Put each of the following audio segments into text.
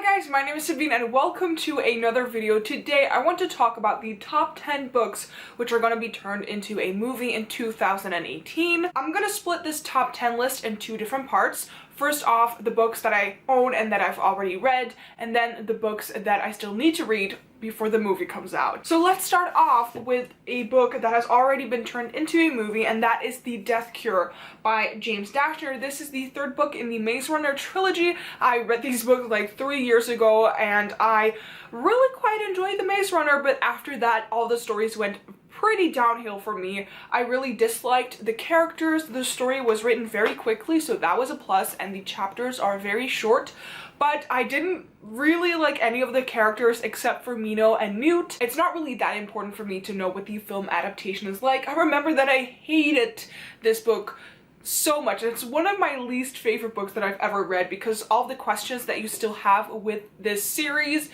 Hi guys, my name is Sabine and welcome to another video. Today I want to talk about the top 10 books which are going to be turned into a movie in 2018. I'm going to split this top 10 list in two different parts. First off, the books that I own and that I've already read, and then the books that I still need to read before the movie comes out. So let's start off with a book that has already been turned into a movie, and that is The Death Cure by James Dashner. This is the third book in the Maze Runner trilogy. I read these books like 3 years ago and I really quite enjoyed The Maze Runner, but after that all the stories went pretty downhill for me. I really disliked the characters. The story was written very quickly, so that was a plus, and the chapters are very short, but I didn't really like any of the characters except for Mino and Newt. It's not really that important for me to know what the film adaptation is like. I remember that I hated this book so much. It's one of my least favorite books that I've ever read because all the questions that you still have with this series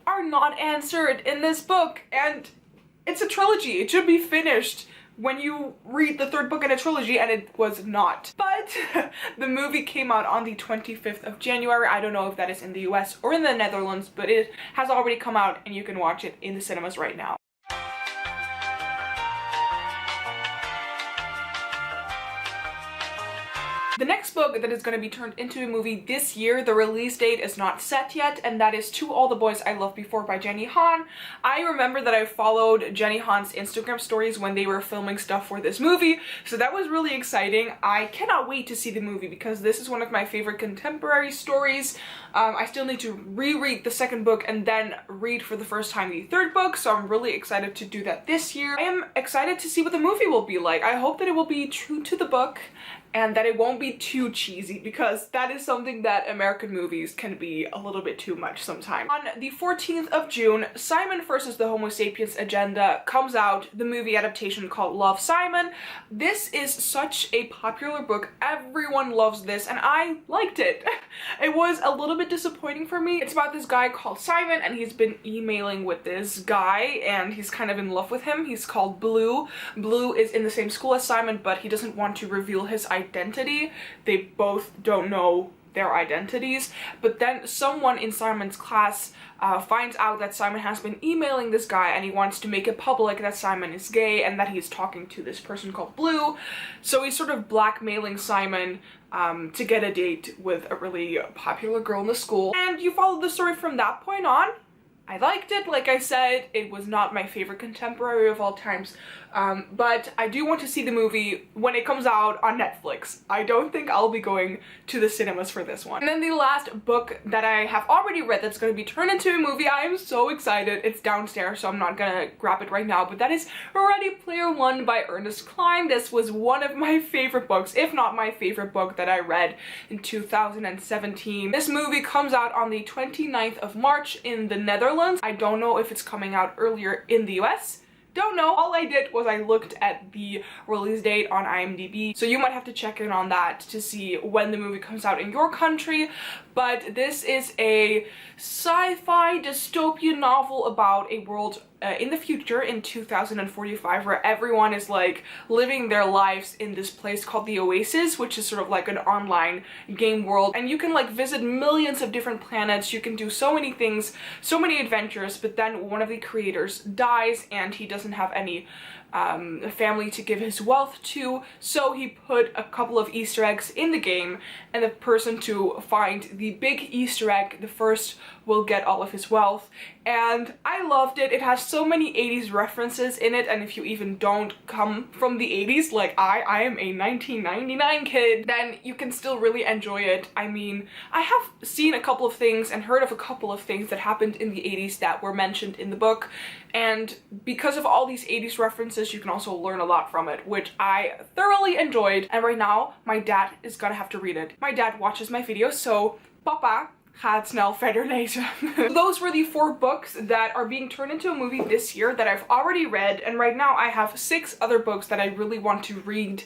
are not answered in this book, and it's a trilogy. It should be finished when you read the third book in a trilogy, and it was not. But the movie came out on the 25th of January. I don't know if that is in the US or in the Netherlands, but it has already come out and you can watch it in the cinemas right now. The next book that is going to be turned into a movie this year, the release date is not set yet, and that is To All the Boys I Loved Before by Jenny Han. I remember that I followed Jenny Han's Instagram stories when they were filming stuff for this movie, so that was really exciting. I cannot wait to see the movie because this is one of my favorite contemporary stories. I still need to reread the second book and then read for the first time the third book, so I'm really excited to do that this year. I am excited to see what the movie will be like. I hope that it will be true to the book and that it won't be too cheesy, because that is something that American movies can be a little bit too much sometimes. On the 14th of June, Simon vs. the Homo Sapiens Agenda comes out, the movie adaptation called Love, Simon. This is such a popular book. Everyone loves this, and I liked it. It was a little bit disappointing for me. It's about this guy called Simon, and he's been emailing with this guy, and he's kind of in love with him. He's called Blue. Blue is in the same school as Simon, but he doesn't want to reveal his identity. They both don't know their identities, but then someone in Simon's class finds out that Simon has been emailing this guy, and he wants to make it public that Simon is gay and that he's talking to this person called Blue. So he's sort of blackmailing Simon to get a date with a really popular girl in the school, and you follow the story from that point on. I liked it. Like I said, it was not my favorite contemporary of all times, but I do want to see the movie when it comes out on Netflix. I don't think I'll be going to the cinemas for this one. And then the last book that I have already read that's going to be turned into a movie, I am so excited. It's downstairs, so I'm not gonna grab it right now, but that is Ready Player One by Ernest Cline. This was one of my favorite books, if not my favorite book that I read in 2017. This movie comes out on the 29th of March in the Netherlands. I don't know if it's coming out earlier in the US. Don't know. All I did was I looked at the release date on IMDb, so you might have to check in on that to see when the movie comes out in your country. But this is a sci-fi dystopian novel about a world in the future in 2045 where everyone is like living their lives in this place called the Oasis, which is sort of like an online game world, and you can like visit millions of different planets. You can do so many things, so many adventures, but then one of the creators dies and he doesn't have any family to give his wealth to, so he put a couple of Easter eggs in the game, and the person to find the big Easter egg, the first, will get all of his wealth. And I loved it. It has so many 80s references in it, and if you even don't come from the 80s like I am a 1999 kid, then you can still really enjoy it. I mean, I have seen a couple of things and heard of a couple of things that happened in the 80s that were mentioned in the book, and because of all these 80s references you can also learn a lot from it, which I thoroughly enjoyed. And right now my dad is gonna have to read it. My dad watches my videos, so papa gaat snel verder lezen. Those were the 4 books that are being turned into a movie this year that I've already read, and right now I have 6 other books that I really want to read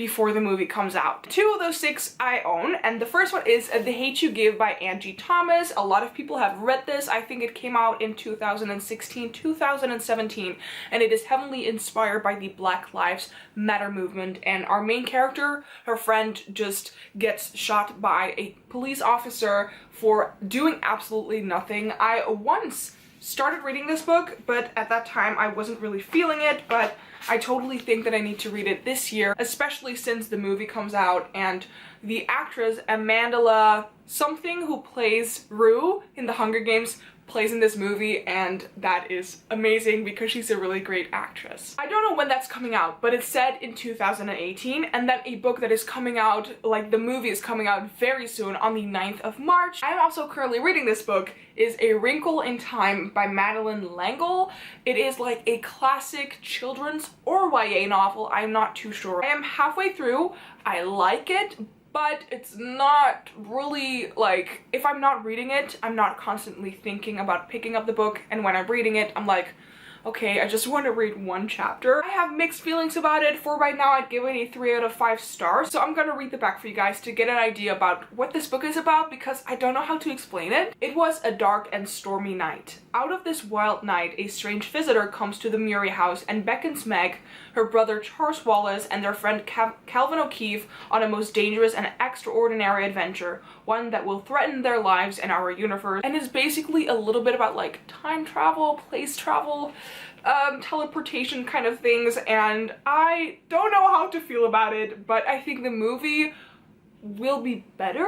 before the movie comes out. 2 of those 6 I own, and the first one is The Hate You Give by Angie Thomas. A lot of people have read this. I think it came out in 2016, 2017, and it is heavily inspired by the Black Lives Matter movement, and our main character, her friend, just gets shot by a police officer for doing absolutely nothing. I once started reading this book, but at that time I wasn't really feeling it, but I totally think that I need to read it this year, especially since the movie comes out and the actress Amandla something, who plays Rue in the Hunger Games, plays in this movie, and that is amazing because she's a really great actress. I don't know when that's coming out, but it's set in 2018, and then a book that is coming out, like the movie is coming out very soon on the 9th of March. I'm also currently reading this book, is A Wrinkle in Time by Madeleine L'Engle. It is like a classic children's or YA novel, I'm not too sure. I am halfway through. I like it, but it's not really like, if I'm not reading it, I'm not constantly thinking about picking up the book, and when I'm reading it, I'm like, okay, I just want to read one chapter. I have mixed feelings about it. For right now, I'd give it a 3 out of 5 stars. So I'm gonna read the back for you guys to get an idea about what this book is about, because I don't know how to explain it. It was a dark and stormy night. Out of this wild night, a strange visitor comes to the Murray house and beckons Meg, her brother Charles Wallace, and their friend Calvin O'Keefe on a most dangerous and extraordinary adventure, one that will threaten their lives and our universe, and is basically a little bit about like time travel, place travel, teleportation kind of things, and I don't know how to feel about it, but I think the movie will be better.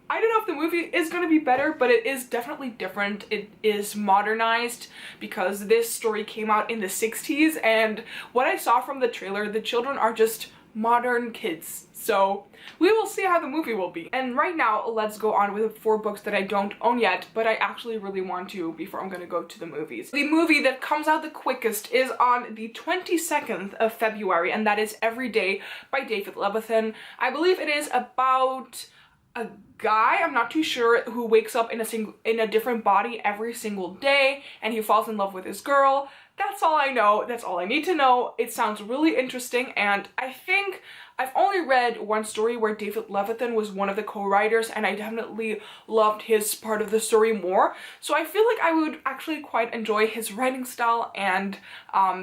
I don't know if the movie is going to be better, but it is definitely different. It is modernized because this story came out in the 60s, and what I saw from the trailer, the children are just modern kids. So we will see how the movie will be. And right now, let's go on with 4 books that I don't own yet, but I actually really want to before I'm gonna go to the movies. The movie that comes out the quickest is on the 22nd of February, and that is Every Day by David Levithan. I believe it is about a guy, I'm not too sure, who wakes up in a different body every single day, and he falls in love with his girl. That's all I know. That's all I need to know. It sounds really interesting, and I think I've only read one story where David Levithan was one of the co-writers, and I definitely loved his part of the story more. So I feel like I would actually quite enjoy his writing style, and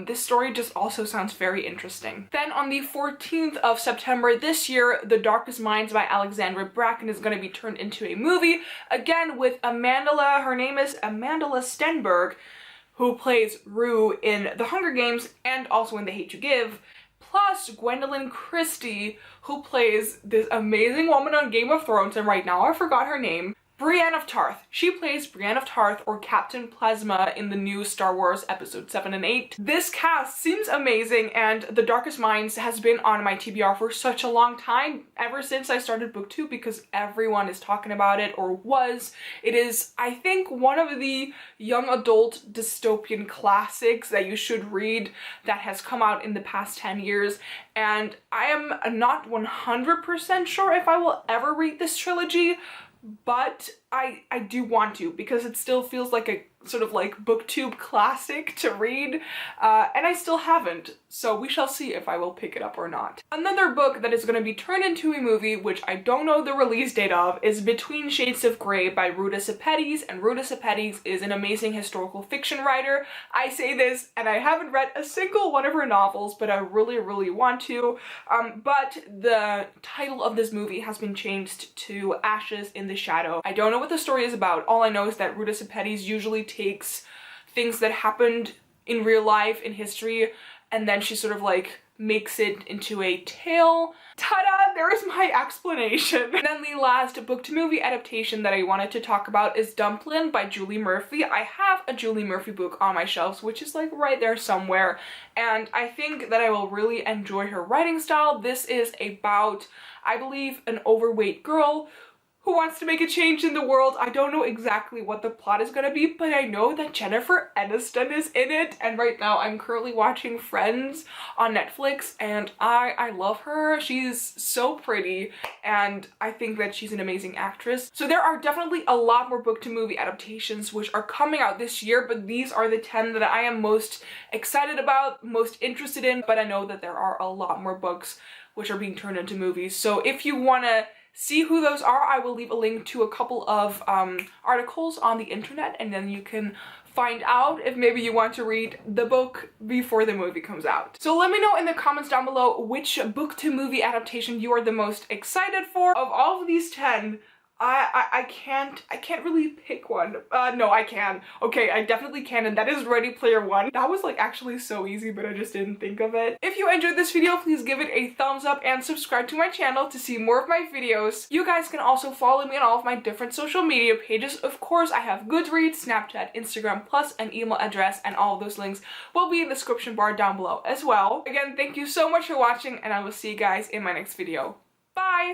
this story just also sounds very interesting. Then on the 14th of September this year, The Darkest Minds by Alexandra Bracken is going to be turned into a movie, again with her name is Amandla Stenberg, who plays Rue in The Hunger Games and also in The Hate You Give, plus Gwendolyn Christie, who plays this amazing woman on Game of Thrones, and right now I forgot her name, Brienne of Tarth. She plays Brienne of Tarth, or Captain Plasma, in the new Star Wars episode 7 and 8. This cast seems amazing, and The Darkest Minds has been on my TBR for such a long time, ever since I started book 2, because everyone is talking about it, or was. It is, I think, one of the young adult dystopian classics that you should read that has come out in the past 10 years, and I am not 100% sure if I will ever read this trilogy, but I do want to, because it still feels like a sort of like booktube classic to read, and I still haven't, so we shall see if I will pick it up or not. Another book that is going to be turned into a movie, which I don't know the release date of, is Between Shades of Grey by Ruta Sepetys, and Ruta Sepetys is an amazing historical fiction writer. I say this, and I haven't read a single one of her novels, but I really, really want to, but the title of this movie has been changed to Ashes in the Shadow. I don't know what the story is about. All I know is that Ruta Sepetys usually takes things that happened in real life, in history, and then she sort of like makes it into a tale. Ta-da! There is my explanation. And then the last book to movie adaptation that I wanted to talk about is Dumplin by Julie Murphy. I have a Julie Murphy book on my shelves, which is like right there somewhere, and I think that I will really enjoy her writing style. This is about, I believe, an overweight girl who wants to make a change in the world. I don't know exactly what the plot is gonna be, but I know that Jennifer Aniston is in it, and right now I'm currently watching Friends on Netflix, and I love her. She's so pretty, and I think that she's an amazing actress. So there are definitely a lot more book to movie adaptations which are coming out this year, but these are the 10 that I am most excited about, most interested in, but I know that there are a lot more books which are being turned into movies. So if you want to see who those are, I will leave a link to a couple of articles on the internet, and then you can find out if maybe you want to read the book before the movie comes out. So let me know in the comments down below which book to movie adaptation you are the most excited for. Of all of these 10, I can't really pick one. No, I can. Okay, I definitely can, and that is Ready Player One. That was like actually so easy, but I just didn't think of it. If you enjoyed this video, please give it a thumbs up and subscribe to my channel to see more of my videos. You guys can also follow me on all of my different social media pages. Of course, I have Goodreads, Snapchat, Instagram, plus an email address, and all of those links will be in the description bar down below as well. Again, thank you so much for watching, and I will see you guys in my next video. Bye!